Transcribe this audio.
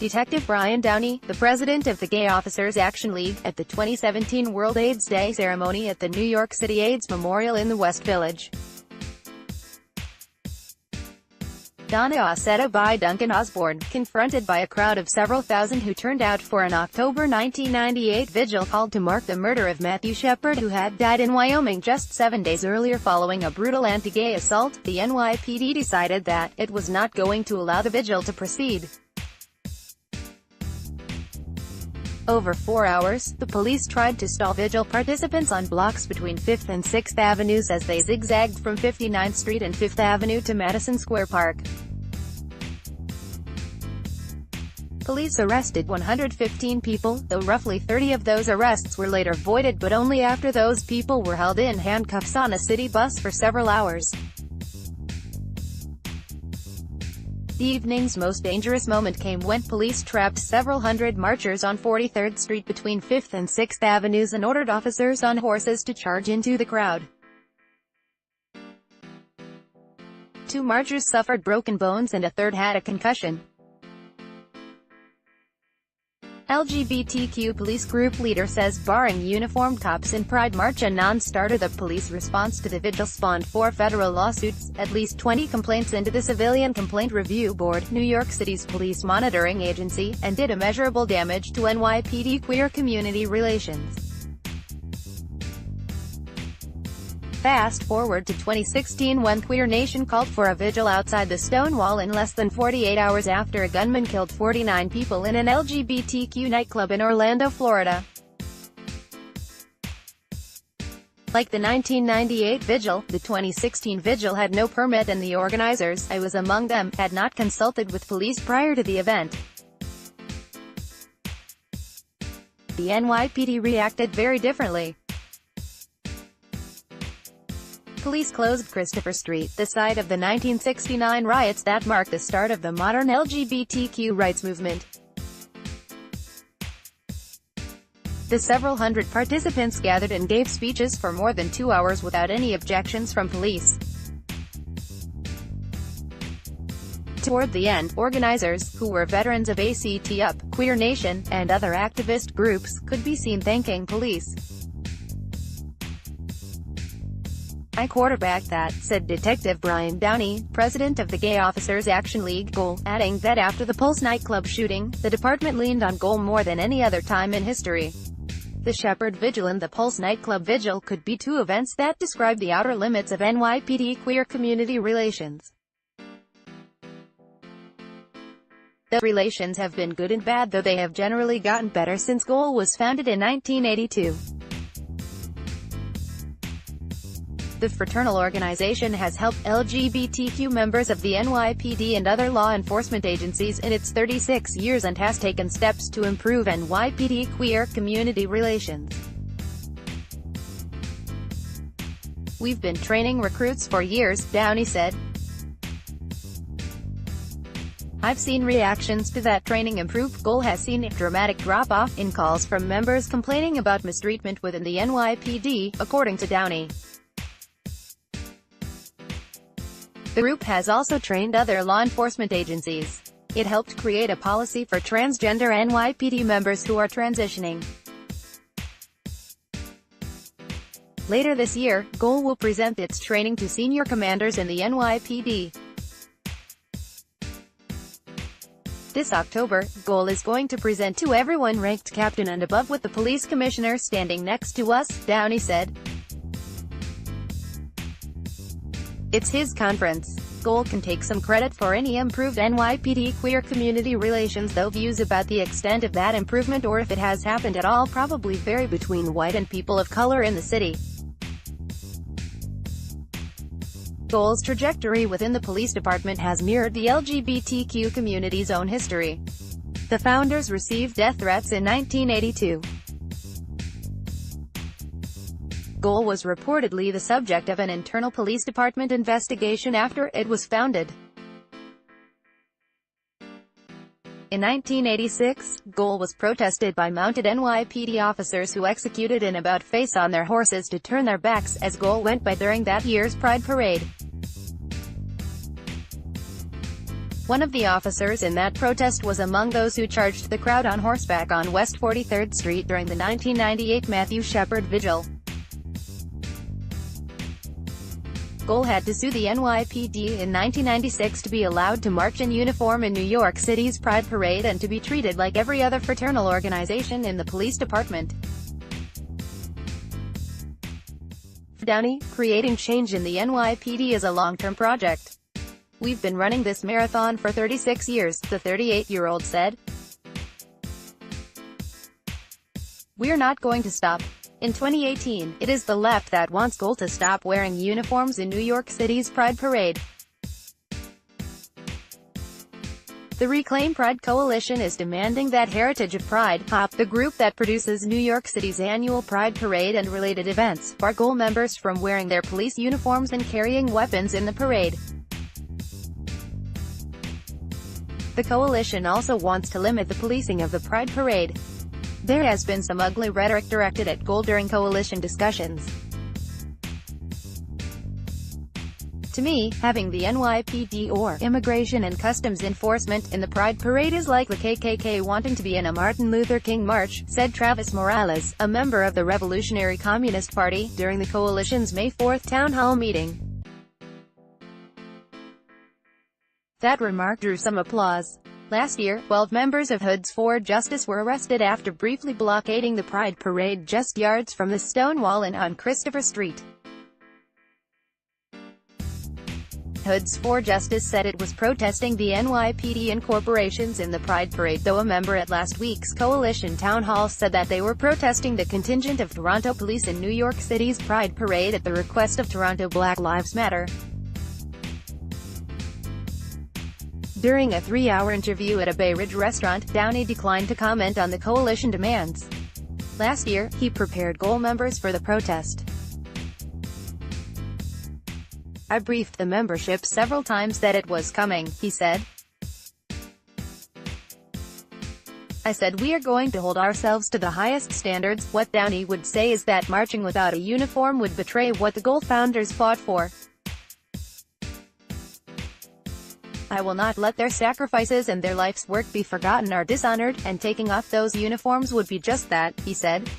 Detective Brian Downey, the president of the Gay Officers Action League, at the 2017 World AIDS Day ceremony at the New York City AIDS Memorial in the West Village. DONNA ACETO by Duncan Osborne, confronted by a crowd of several thousand who turned out for an October 1998 vigil called to mark the murder of Matthew Shepard, who had died in Wyoming just 7 days earlier following a brutal anti-gay assault. The NYPD decided that it was not going to allow the vigil to proceed. Over 4 hours, the police tried to stall vigil participants on blocks between 5th and 6th Avenues as they zigzagged from 59th Street and 5th Avenue to Madison Square Park. Police arrested 115 people, though roughly 30 of those arrests were later voided, but only after those people were held in handcuffs on a city bus for several hours. The evening's most dangerous moment came when police trapped several hundred marchers on 43rd Street between 5th and 6th Avenues and ordered officers on horses to charge into the crowd. 2 marchers suffered broken bones and a third had a concussion. LGBTQ police group leader says barring uniformed cops in Pride March a non-starter. The police response to the vigil spawned 4 federal lawsuits, at least 20 complaints into the Civilian Complaint Review Board, New York City's police monitoring agency, and did immeasurable damage to NYPD queer community relations. Fast forward to 2016 when Queer Nation called for a vigil outside the Stonewall in less than 48 hours after a gunman killed 49 people in an LGBTQ nightclub in Orlando, Florida. Like the 1998 vigil, the 2016 vigil had no permit and the organizers, I was among them, had not consulted with police prior to the event. The NYPD reacted very differently. Police closed Christopher Street, the site of the 1969 riots that marked the start of the modern LGBTQ rights movement. The several hundred participants gathered and gave speeches for more than 2 hours without any objections from police. Toward the end, organizers, who were veterans of ACETO, Queer Nation, and other activist groups, could be seen thanking police. "I quarterbacked that," said Detective Brian Downey, president of the Gay Officers Action League, GOAL, adding that after the Pulse nightclub shooting, the department leaned on GOAL more than any other time in history. The Shepard Vigil and the Pulse nightclub vigil could be 2 events that describe the outer limits of NYPD queer community relations. The relations have been good and bad, though they have generally gotten better since GOAL was founded in 1982. The fraternal organization has helped LGBTQ members of the NYPD and other law enforcement agencies in its 36 years and has taken steps to improve NYPD queer community relations. "We've been training recruits for years," Downey said. "I've seen reactions to that training improve." GOAL has seen a dramatic drop-off in calls from members complaining about mistreatment within the NYPD, according to Downey. The group has also trained other law enforcement agencies. It helped create a policy for transgender NYPD members who are transitioning. Later this year, GOAL will present its training to senior commanders in the NYPD. This October, GOAL is going to present to everyone ranked captain and above, with the police commissioner standing next to us, Downey said. "It's his conference. GOAL can take some credit for any improved NYPD queer community relations, though views about the extent of that improvement, or if it has happened at all, probably vary between white and people of color in the city." GOAL's trajectory within the police department has mirrored the LGBTQ community's own history. The founders received death threats in 1982. GOAL was reportedly the subject of an internal police department investigation after it was founded. In 1986, GOAL was protested by mounted NYPD officers who executed an about-face on their horses to turn their backs, as GOAL went by during that year's Pride Parade. One of the officers in that protest was among those who charged the crowd on horseback on West 43rd Street during the 1998 Matthew Shepard vigil. GOL had to sue the NYPD in 1996 to be allowed to march in uniform in New York City's Pride Parade and to be treated like every other fraternal organization in the police department. For Downey, creating change in the NYPD is a long-term project. "We've been running this marathon for 36 years, the 38-year-old said. "We're not going to stop." In 2018, it is the left that wants GOL to stop wearing uniforms in New York City's Pride Parade. The Reclaim Pride Coalition is demanding that Heritage of Pride, HOP, the group that produces New York City's annual Pride Parade and related events, bar GOL members from wearing their police uniforms and carrying weapons in the parade. The coalition also wants to limit the policing of the Pride Parade. There has been some ugly rhetoric directed at GOL during coalition discussions. "To me, having the NYPD or Immigration and Customs Enforcement in the Pride Parade is like the KKK wanting to be in a Martin Luther King march," said Travis Morales, a member of the Revolutionary Communist Party, during the coalition's May 4th town hall meeting. That remark drew some applause. Last year, 12 members of Hoods for Justice were arrested after briefly blockading the Pride Parade just yards from the Stonewall Inn on Christopher Street. Hoods for Justice said it was protesting the NYPD and corporations in the Pride Parade, though a member at last week's coalition town hall said that they were protesting the contingent of Toronto police in New York City's Pride Parade at the request of Toronto Black Lives Matter. During a 3-hour interview at a Bay Ridge restaurant, Downey declined to comment on the coalition demands. Last year, he prepared GOL members for the protest. "I briefed the membership several times that it was coming," he said. "I said we are going to hold ourselves to the highest standards." What Downey would say is that marching without a uniform would betray what the GOL founders fought for. "I will not let their sacrifices and their life's work be forgotten or dishonored, and taking off those uniforms would be just that," he said.